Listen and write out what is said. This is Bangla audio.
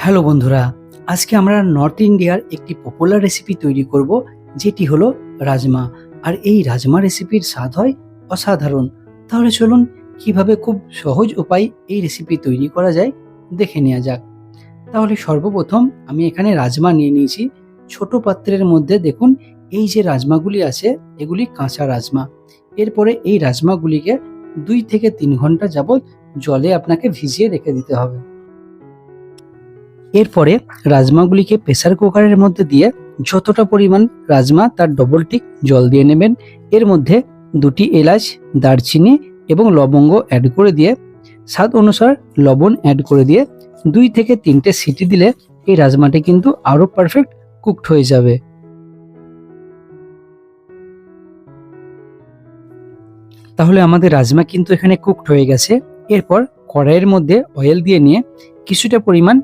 হ্যালো বন্ধুরা, আজকে আমরা নর্থ ইন্ডিয়ার একটি পপুলার রেসিপি তৈরি করব, যেটি হলো রাজমা। আর এই রাজমা রেসিপির স্বাদ হয় অসাধারণ। তাহলে চলুন কিভাবে খুব সহজ উপায়ে এই রেসিপি তৈরি করা যায় দেখে নেওয়া যাক। তাহলে সর্বপ্রথম আমি এখানে রাজমা নিয়ে নিয়েছি। ছোট পাত্রের মধ্যে দেখুন, এই যে রাজমাগুলি আছে এগুলি কাঁচা রাজমা। এরপরে এই রাজমাগুলিকে 2 থেকে 3 ঘন্টা যাবত জলে আপনাকে ভিজিয়ে রেখে দিতে হবে। এরপরে রাজমাগুলিকে প্রেসার কুকারের মধ্যে দিয়ে যতটা পরিমাণ রাজমা তার ডবল ঠিক জল দিয়ে নেবেন। এর মধ্যে 2টি এলাচ, দারচিনি এবং লবঙ্গ অ্যাড করে দিয়ে স্বাদ অনুসার লবণ অ্যাড করে দিয়ে 2 থেকে 3টে সিটি দিলে এই রাজমাটি কিন্তু আরো পারফেক্ট কুকড হয়ে যাবে। তাহলে আমাদের রাজমা কিন্তু এখানে কুকড হয়ে গেছে। এরপর কড়াইয়ের মধ্যে অয়েল দিয়ে নিয়ে কিছুটা পরিমাণ